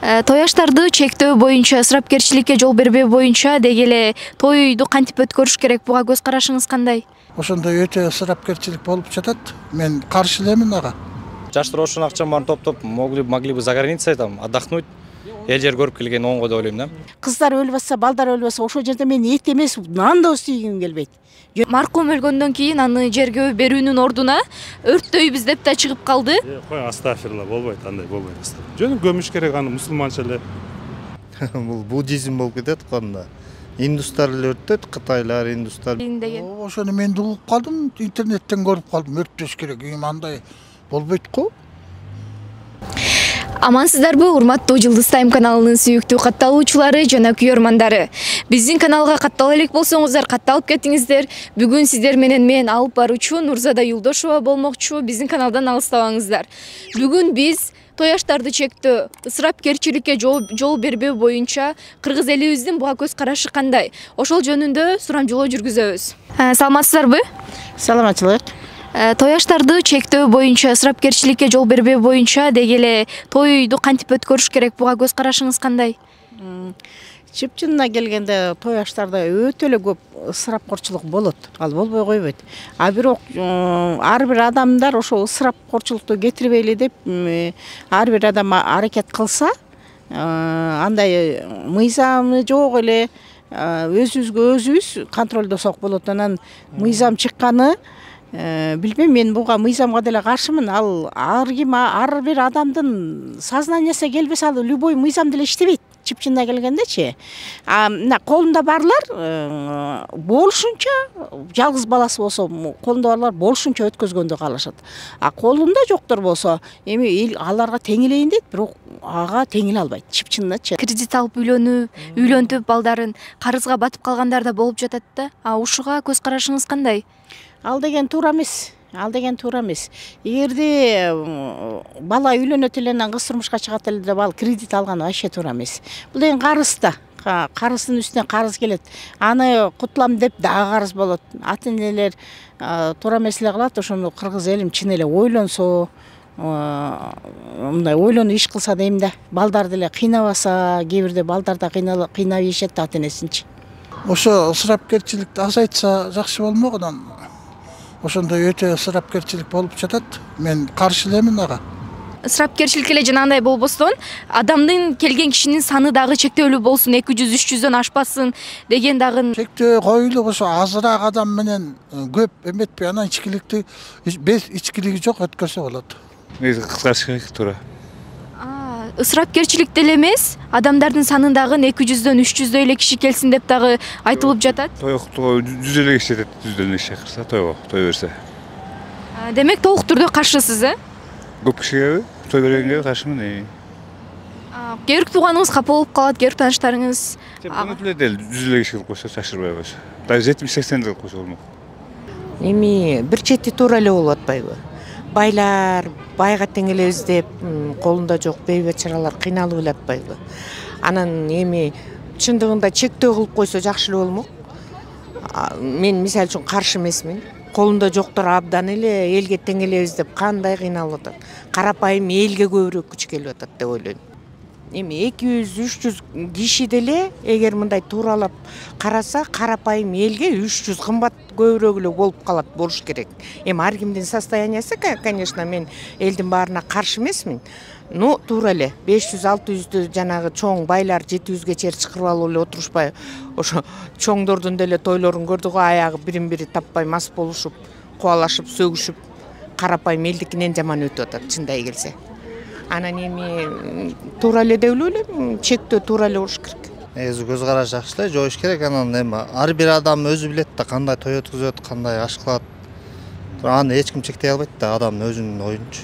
Тояштарды чектөө боюнча, ысырапкерчиликке жол бербөө боюнча деги эле тойду кантип өткөрүш керек? Буга көз карашыңыз кандай? Ошондой өтө ысырапкерчилик болуп жатат. Мен каршы элемин ага. Жаштар ошон акчаны баарын топтоп могли бы за границей там отдохнуть. Эл жер көрүп келген оңго деп ойлойм да. Кыздар өлүп атса, балдар өлүп атса, ошол жерде мен эт эмес, нан да істегим келбейт. Маркум өлгөндөн кийин аны жерге берүүнүн ордуна өрттөйбүз деп да чыгып калды. Кой, астафирла, болбойт, андай болбойт. Жөн көмүш керек, аны мусулманча эле. Бул буддизм болуп кетет канда. Индустар эле өрттөйт, кытайлар, индустар. Ошону мен да угуп калдым, интернеттен көрүп калдым, өрттөш керек, андай болбойт го. Амансыздарбы, урматтуу Жылдыз Тайм каналынын сүйүктүү катталуучулары жана күйөрмандары. Биздин каналга каттала элек болсоңуздар, катталып кетиңиздер. Бүгүн сиздер менен мен алып баруучу Нурзада Юлдошова болмокчу. Биздин каналдан алыстабаңыздар. Бүгүн биз тояштарды чектөө, ысырапкерчиликке жол бербөө боюнча кыргыз элибиздин буга көз карашы кандай? Ошол жөнүндө сурамжылоо жүргүзөбүз. Саламатсыздарбы? Саламатчылык. Тояштарды чектөө боюнча, ысырапкерчиликке жол бербөө боюнча деги эле тойду кантип өткөрүш керек? Буга көз карашыңыз кандай? Чыпчынына келгенде тояштарда өтө эле көп ысырапкорчулук болот. Ал болбой койбойт. А бирок ар бир адамдар ошо ысырапкорчулукту кетирбейли деп ар бир адам аракет кылса, андай мыйзамы жок эле өзүбүзгө өзүбүз контролдосок болот. Анан мыйзам чыкканы билбейм, мен буга мыйзамга деле каршымын. Ал ар бир адамдын сознаниясына келбесе, ал любой мыйзам деле иштебейт. Чыпчынына келгендечи. Мына колунда барлар болушунча, жалгыз баласы болсо, колунда барлар болушунча өткөзгөндө каалашат. А колунда жоктор болсо, эми эл аларга теңелейин дейт, бирок ага теңеле албайт. Чыпчынначы. Кредит алып үйлөнүп балдарын карызга батып калгандар да болуп жатат да. Ушуга көз карашыңыз кандай? Ал деген туура эмес. Эгерде бала үйлөнөт эле, кыз турмушка чыгат эле деп ал кредит алган вообще туура эмес. Бул деген карыз да. Карыздын үстүнө карыз келет. Аны кутулам деп дагы карыз болот. Ата-энелер туура эмес эле кылат. Ошону кыргыз элим чын эле ойлонсо, мындай ойлонуп иш кылса дейм да. Балдар деле кыйнабаса, кээ бирде балдар да кыйнап ийишет да ата-энесинчи. Ошо ысырапкерчиликти азайтса жакшы болмогун. Ошондой өтө ысырапкерчилик болуп жатат. Мен каршы элемин ага. Ысырапкерчилик эле жанагындай болбостон, адамдын келген кишинин саны дагы чектөөлүү болсун, 200-300дөн ашпасын деген дагы. Чектөө коюлуп, ошо азыраак адам менен көп эметпей, анан ичкилиги жок өткөрсө болот. Кыскартыш керек туура. Ысырапкерчилик деле эмес, адамдардын санын дагы 200дөн 300дөй эле киши келсин деп дагы айтылып жатат. Тоюктуга 100 эле киши жетет, 100 эле киши чакырса той берсе. Демек толук түрдө каршысыз, Көп кишиге той бергенге каршымын. Кээ бир тууганыңыз капа болуп калат, кээ бир тааныштарыңыз. Муну деле 100 эле киши кылып койсо чашырбай койсо. Даже 70-80 кылып койсо болмок. Эми бир чети туура эле болуп атпайбы? Байлар байга теңелебиз деп колунда жок бейбечаралар кыйналып эле атпайбы? Анан эми чындыгында чектөө кылып койсо жакшы эле болмок. Мен мисалы үчүн каршы эмесмин. Колунда жоктор абдан эле элге теңелебиз деп кандай кыйналып атат. Карапайым элге көбүрөөк күч келип атат деп ойлойм. Эми 200-300 киши деле эгер мындай тууралап караса, карапайым элге 300 кымбат көбүрөөк эле болуп калат, болуш керек. Эми ар кимдин состояниясы, конечно, мен элдин баарына каршы эмесмин. Ну, туура эле 500-600 жанагы чоң байлар 700ге чейин чакырып алып эле отурушпай, ошо чоңдордун деле тойлорун көрдүк, аягы бирин-бири таппай мас болушуп, кубалашып, сөгүшүп, карапайым элдикинен жаман өтүп атат, чындай келсе. Анан эми туура эле деп ойлойм, чектөө туура эле болуш керек. Негизи көз караш жакшы эле жоюш керек. Анан эми ар бир адам өзү билет да кандай той өткөзөт, кандай аш кылат. Аны эч ким чектей албайт да, адам өзүнүн оюнчу.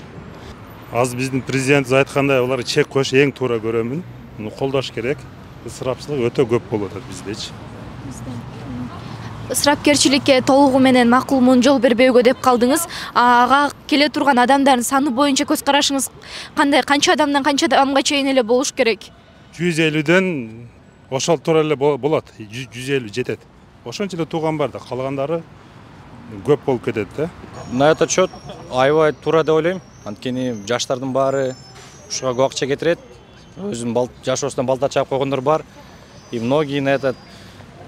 Аз биздин президент айткандай, алар чек коюш эң туура көрөмүн. Муну колдош керек. Ысырапчылык өтө көп болуп атат биздечи. Ысырапкерчиликке толугу менен макулмун, жол бербөөгө деп калдыңыз. Ага келе турган адамдардын саны боюнча көз карашыңыз кандай? Канча адамдан канча адамга чейин эле болуш керек? 150ден ошол туура эле болот. 150 жетет. Ошончо эле тууган бар да, калгандары көп болуп кетет да. На этот счет аябай туура деп ойлойм. Анткени жаштардын баары ушуга акча кетирет. өзүнүн жашоосунан балта чаап койгондор бар. И многие этот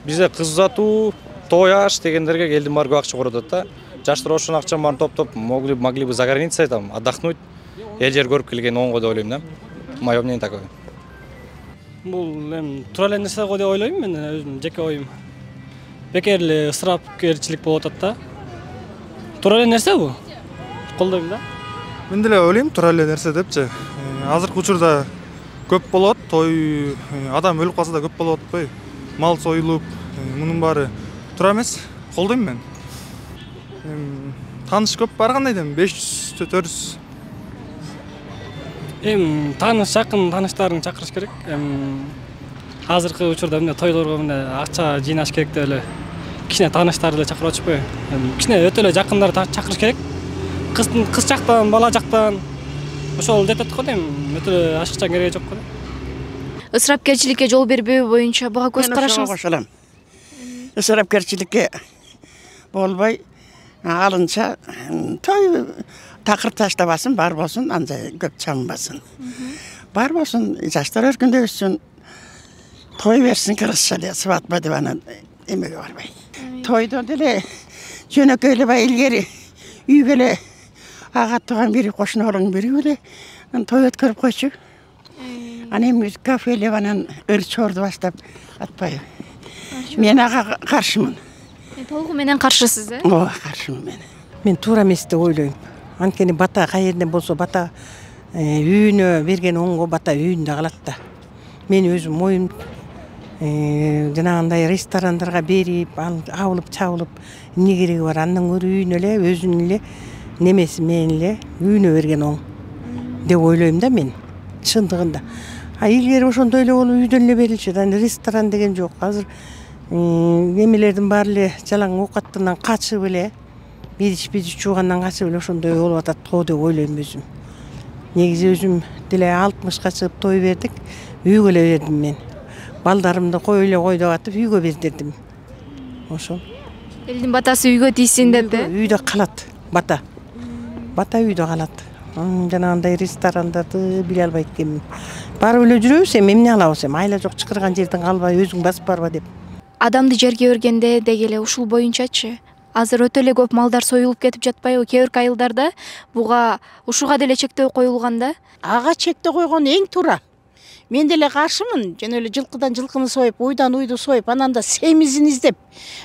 бизде кыз uzatуу, той аш дегендерге элдин баары көп акча көрөт да. Жаштар ошонун акчанын баарын топтоп могли бы за границей там отдохнуть, эл жер көрүп келген оңго деп ойлойм да. Мое мнение такое. Бул эми туура эле нерсе го деп ойлойм мен, өзүмдүн жеке оюм. Бекер эле ысырапкерчилик болуп атат да. Туура эле нерсе бул. Колдойм да. Мен деле ойлойм туура эле нерсе депчи. Азыркы учурда көп болот, той адам өлүп калса да көп болуп атпайбы? Мал союлуп, мунун баары туура эмес, колдойм мен. Тааныш көп бар кандай дем, 500 400. Тааныш жакын тааныштарын чакырыш керек. Азыркы учурда эмне тойлорго эмне акча жыйнаш керек деп эле кичине тааныштарды эле чакырып атышпайбы? Кичине өтө эле жакындарды чакырыш керек. Кыз жактан, бала жактан ошол жетет го дейм. Өтө эле ашыкча кереги жок го. Ысырапкерчиликке жол бербөө боюнча буга көз карашыңыз? Кошулам. Ысырапкерчиликке болбой алынча той такыр таштабасын, бар болсун, андай көп чамбасын. Бар болсун, жаштар өркүндө өссүн. Той берсин кыргызча эле свадьба деп анан эмеге барбай. Тойдо деле жөнөкөй эле бай илгери үйгө эле ага туган бири кошуналарың бири эле той өткөрүп койчу. Анан эми кафелеп анан өрчөрдү баштап атпайбы. Мен ага каршымын. Толугу менен каршысыз, э? Ооба, каршымын мен. Мен туура эмес деп ойлойм. Анткени бата кайерден болсо бата үйүнө берген оңго бата үйүндө калат да. Мен өзүм оюм жанагындай ресторандарга берип, абылып чабылып эмне кереги бар? Андан көрө үйүнө эле өзүнүн эле немеси менен эле үйүнө берген оң деп ойлойм да мен. Чындыгында. Илгери ошондой эле болуп үйдөн эле берилчү. Ресторан деген жок. Азыр эмелердин баары эле жалаң оокаттан качып эле, бидиш жуугандан качып эле ошондой болуп атат го деп ойлойм өзүм. Негизи өзүм деле 60ка чыгып той бердик. Үйгө эле бердим мен. Балдарымды кой эле кой деп атып үйгө бердирдим. Ошол. Элдин батасы үйгө тийсин деп, э? Үйдө калат бата. Бата үйдө калат. Жанагындай ресторандарды биле албайт экенмин. Барып эле жүрөбүз, эмне алабыз? Айла жок чакырган жерден калбай өзүң басып барба деп. Адамды жерге өргенде деги эле ушул боюнчачы азыр өтө эле көп малдар союлуп кетип жатпайбы? Кээ бир айылдарда буга ушуга деле чектөө коюлганда? Ага чектөө койгон эң туура. Мен деле каршымын. Жана эле жылкыдан жылкыны союп, уйдан уйду союп, анан да семизин издеп.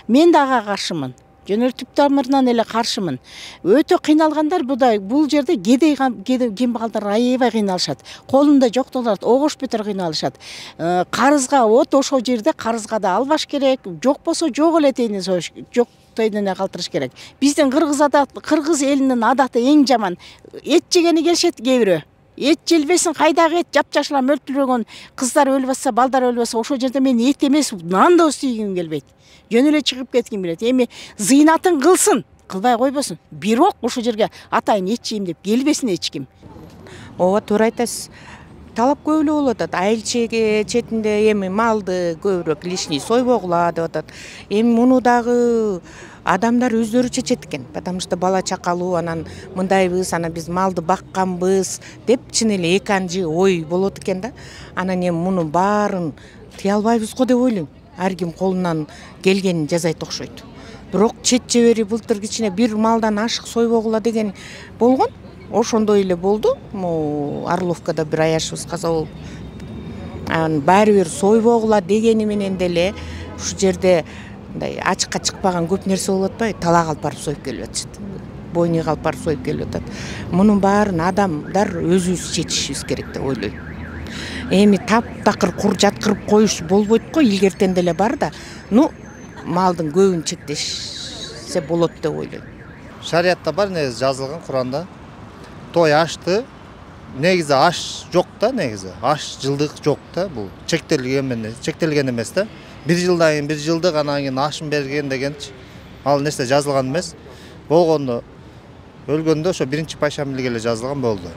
Мен да ага каршымын. Жана түп тамырынан эле каршымын. Өтө кыйналгандар бул жерде кедей кембагалдар аябай кыйналышат. Колунда жоктолор огош бетер кыйналышат. Карызга от ошол жерде карызга да албаш керек. Жок болсо жок эле тейине союш, жок тейине калтырыш керек. Биздин кыргыз элинин адаты эң жаман. Эт жегени келишет кээ бирөө. Эт желбесин, кайдагы эт жапжашыла мөлтүрөгөн кыздар өлүп атса, балдар өлүп атса, ошол жерде мен эт эмес, нан да устүйгүм келбейт. Жөн эле чыгып кетким келет. Эми зыйнатын кылсын, кылбай койбосун. Бирок ошол жерге атайын эт жейм деп келбесин эч ким. Ооба, туура айтасыз. Талап көп эле болуп атат. Айыл четинде эми малды көбүрөөк лишний сойбогула деп атат. Эми муну дагы адамдар өздөрү чечет экен. Потому что бала чакалуу, анан мындайбыз, анан биз малды бакканбыз деп чын эле эканжы ой болот экен да. Анан эми мунун баарын тыя албайбыз го деп ойлойм. Ар ким колунан келгенин жасайт окшойт. Бирок чет жебери былтыр кичине бир малдан ашык сойбогула деген болгон. Ошондой эле болду. Орловкада бир аяшыбыз каза болуп. Баары бир сойбогула дегени менен деле ушу жерде мындай ачыкка чыкпаган көп нерсе болуп атпайбы? Талак алып барып союп келип атышат. Бойнуга алып барып союп келип атат. Мунун баарын адамдар өзүбүз чечишибиз керек деп ойлойм. Эми таптакыр кур жаткырып коюш болбойт го, илгертен деле бар да. Малдын көбүн чектешсе болот деп ойлойм. Шариятта бар негизи жазылган Куранда. Той ашты. Негизи аш жок да, негизи. Аш жылдык жок да, бул чектелген эмес да. Бир жылдан кийин бир жылдык, анан кийин ашын берген дегенчи. Ал нерсе жазылган эмес. Болгондо өлгөндө ошо биринчи пайшамбилге эле жазылган болду.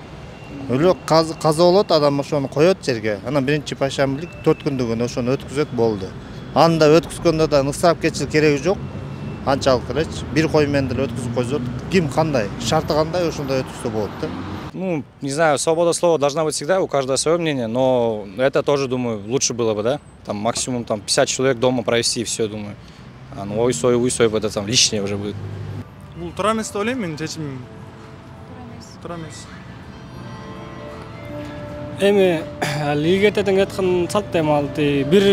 Өлүп каза болот, адам ошону коет жерге. Анан биринчи пайшамбилик 4 күндүгүн ошону өткүзөт болду. Анда өткүзгөндө да ысырапкерчилик кереги жок. Анчалык элечи. Бир кой менен деле өткүзүп койсот. Ким кандай, шарты кандай ошондой өткүзсө болот да. Ну, не знаю, свобода слова должна быть всегда, у каждого свое мнение, но это тоже, думаю, лучше было бы, да? Там максимум 50 человек дома провести, и все, думаю. А ну, ой сой, это там лишнее уже будет. Бул туура эмес деп ойлойм, менин чечимим. Туура эмес. Эми илгертеден кеткен салт эми ал бир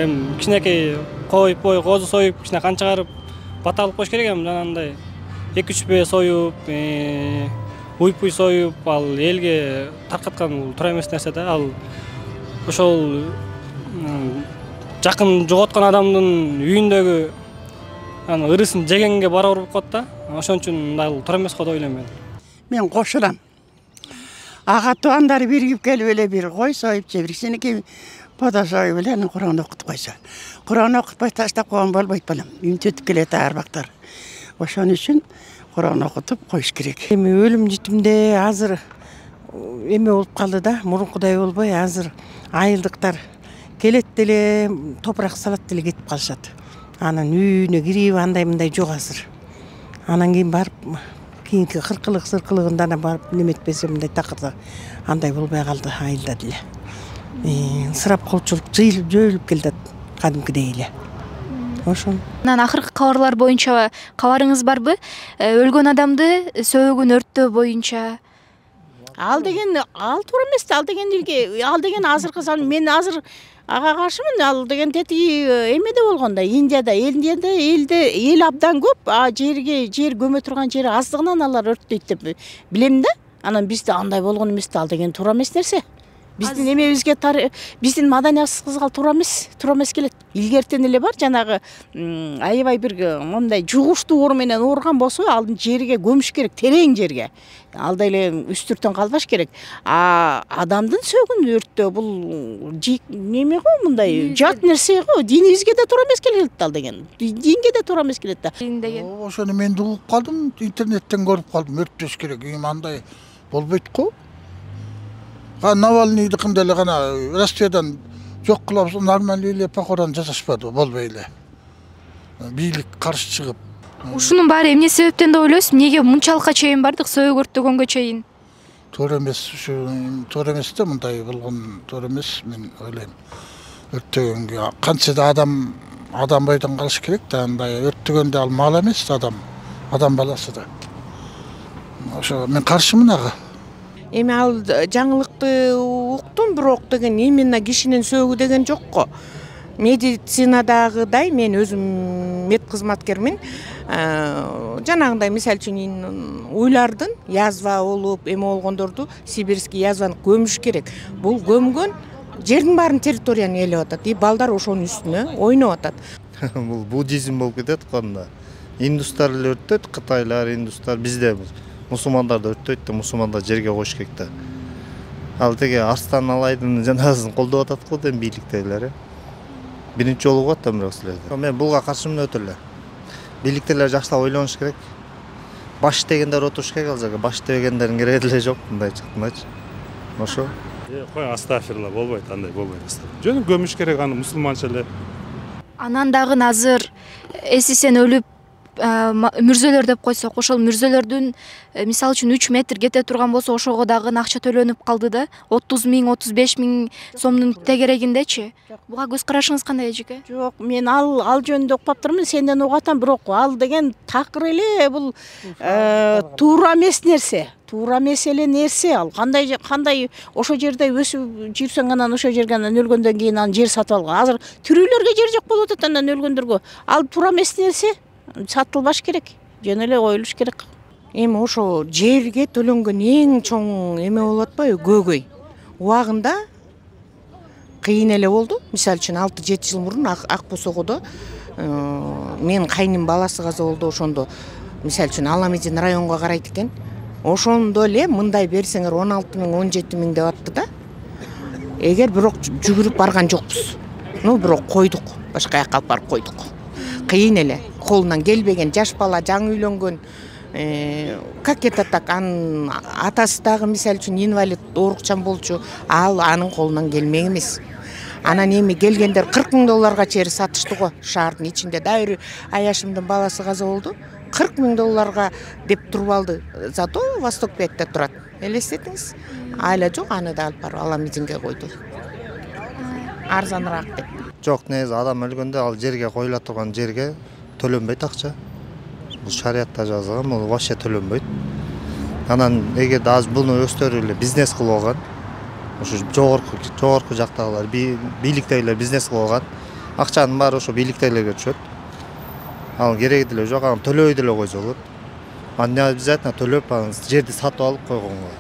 эми кичинекей коюп козу союп кичине кан чыгарып бата алып коюш керек эми жанагындай 2-3 бе союп уйпуй союп ал элге таркаткан бул туура эмес нерсе да. Ал ошол жакын жоготкон адамдын үйүндөгү ырысын жегенге барабар болуп калат да. Ошон үчүн ал туура эмес го деп ойлойм мен. Мен кошулам. Ага туандары биригип келип эле бир кой союп же бир кичинекей пода союп эле анан Кур'ан окутуп койсо. Кур'ан окутпай таштап койгон болбойт балам. Үнтүтүп келет арбактар. Ошон үчүн Кур'ан окутуп коюш керек. Эми өлүм житимде азыр эме болуп калды да, мурункудай болбой азыр айылдыктар келет деле топурак салат деле кетип калышат. Анан үйүнө кирип андай мындай жок азыр. Анан кийин барып кийинки кыркылык сыркылыгында ана барып неметпесе мындай такырда андай болбой калды айылда деле. Ысырап колчулук жыйылып келет кадимкидей эле. Ошон. Анан акыркы кабарлар боюнча кабарыңыз барбы? Өлгөн адамды сөөгүн өрттөө боюнча. Ал деген ал туура эмес, ал деген элге, ал деген азыркы мен азыр ага каршымын. Ал деген тетиги эмеде болгондо, Индияда эл абдан көп, жер көмө турган жери аздыгынан алар өрттөйт деп билем да. Анан бизде андай болгон эмес да, ал деген туура эмес нерсе. Биздин эмебизге биздин маданиятыбызга туура эмес келет. Илгертен эле бар жанагы аябай бир мындай жугуштуу оор менен ооруган болсо алдын жерге көмүш керек, терең жерге. Алда эле үстүртөн калбаш керек. Адамдын сөөгүн өрттөө бул неме го, мындай жат нерсе го. Динибизге да туура эмес келет ал деген. Динге да туура эмес келет да. Ошону мен да угуп калдым, интернеттен көрүп калдым, өрттөш керек. Андай болбойт го. Навальныйдыкында эле гана Россиядан жок кылабыз, нормальный эле похорон жасашпады, болбой эле. Бийлик каршы чыгып. Ушунун баары эмне себептен деп ойлойсуз? Эмнеге мынчалыкка чейин бардык, сөөгү өрттөгөнгө чейин? Туура эмес, туура эмес да, мындай болгон туура эмес, мен ойлойм. Өрттөгөнгө канча да адам бойдон калыш керек да, андай өрттөгөндө ал мал эмес адам баласы да. Ошо мен каршымын ага. Эми ал жаңылыкты уктум, бирок деген именно кишинин сөөгү деген жок го. Медицинадагыдай мен өзүм мед кызматкермин. Жанагындай мисалы үчүн уйлардын язва болуп, эме болгондорду сибирский язваны көмүш керек. Бул көмгөн жердин баарын территорияны ээлеп атат. И балдар ошонун үстүнө ойноп атат. Бул буддизм болуп кетет канда. Индустар эле өрттөйт, кытайлар, индустар, бизде мусулмандар да өрттөйт да, мусулмандар жерге коюш керек да. Ал теге Арстан Алайдын жаназасын колдоп атат го дем бийликтегилер. Биринчи жолу болот да бирок силерде. Мен буга каршымын өтө эле. Бийликтегилер жакшылап ойлонуш керек. Баш дегендер отуруш керек ал жерге. Баш дегендердин кереги деле жок, мындай чыккандачы. Ошо. Кой астафирла, болбойт, андай болбойт. Жөн көмүш керек, аны мусулманча эле. Анан дагы азыр эсисен өлүп мүрзөлөр деп койсок, ошол мүрзөлөрдүн мисалы үчүн 3 метр кете турган болсо, ошого дагы акча төлөнүп калды да. 30 000, 35 000 сомдун тегерегиндечи. Буга көз карашыңыз кандай эжеке? Жок, мен ал жөнүндө укпаптырмын, сенден угатам, бирок ал деген такыр эле бул туура эмес нерсе. Туура эмес эле нерсе ал. Кандай ошо жерде өсүп жүрсөң, анан ошо жерге өлгөндөн кийин анан жер сатып алган. Азыр тирүүлөргө жер жок болуп атат, анан өлгөндөргө. Ал туура эмес нерсе. Сатылбаш керек, жөн эле коюлуш керек. Эми ошо жерге төлөнгөн эң чоң эме болуп атпайбы, көйгөй. Убагында кыйын эле болду. Мисалы үчүн 6-7 жыл мурун Ак Босогодо мен кайным баласы каза болду. Ошондо мисалы үчүн Аламедин районго карайт экен. Ошондо эле мындай берсеңер 16 000, 17 000 деп атты да. Эгер бирок жүгүрүп барган жокпуз. Бирок койдук, башка жакка алып барып койдук. Кыйын эле, колунан келбеген жаш бала, жаңы үйлөнгөн, как это так, анын атасы дагы мисалы үчүн инвалид, оорукчан болчу, анын колунан келмек эмес. Анан эми келгендер 40 000 долларга чейин сатышты го шаардын ичинде. Дайыр Аяшымдын баласы каза болду. 40 000 долларга деп туруп алды. Зато Восток 5-те турат. элестетиңиз. Айла жок, аны да алып барып ала мизинге койду. Арзаныраак деп. Жок, негизи адам өлгөндө ал жерге коюла турган жерге төлөнбөйт акча. Бул шариятта жазылган, бул вообще төлөнбөйт. Анан эгерде азыр буну өздөрү эле бизнес кылып алган, ошо жогорку жактагылар, бийликтегилер бизнес кылып алган, акчанын баары ошо бийликтегилерге түшөт. Ал кереги деле жок, аны төлөбөй деле койсо болот. Аны обязательно төлөп, аны жерди сатып алып койгонго.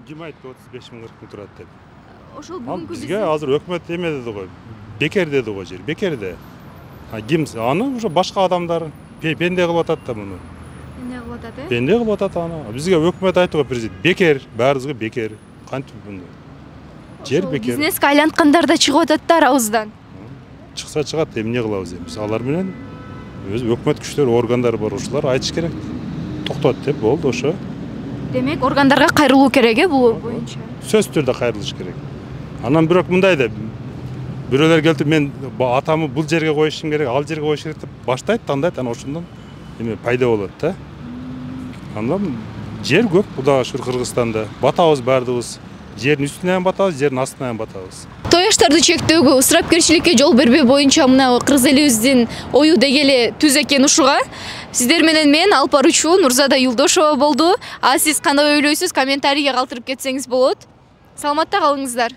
Ким айтты 35 миң 40 миң турат деп? Ошол Ал бүгүнкү бизге азыр өкмөт эме деди го. Бекер деди го жер, бекерде. Ким аны ошо башка адамдар пенде кылып атат да муну. эмне кылып атат, э? Пенде кылып атат аны. Бизге өкмөт айтты го президент, бекер, баарыбызга бекер. Кантип муну? Жер бекер. Бизнеске айланткандар да чыгып атат да арабыздан. Чыкса чыгат, эмне кылабыз эми? Алар менен өз өкмөт күчтөр, органдар бар, ошолар айтыш керек. Токтот деп болду ошо. Демек, органдарга кайрылуу керек, э, бул боюнча. Сөзсүз түрдө кайрылыш керек. Анан бирок мындай деп бирөөлөр келип мен атамы бул жерге коюшум керек, ал жерге коюш керек деп баштайт, тандайт, анан ошондон эме пайда болот да. Андан жер көп Кудайга шүкүр Кыргызстанда. Батабыз баардыгыбыз. Жердин үстүнөн батабыз, жердин астынан батабыз. Той аштарды чектөөгө, ысырапкерчиликке жол бербөө боюнча мына кыргыз элибиздин ою деги эле түз экен ушуга. Сиздер менен мен алып баруучу Нурзада Юлдошова болду. А сиз кандай ойлойсуз? Комментарийге калтырып кетсеңиз болот. Саламатта калыңыздар.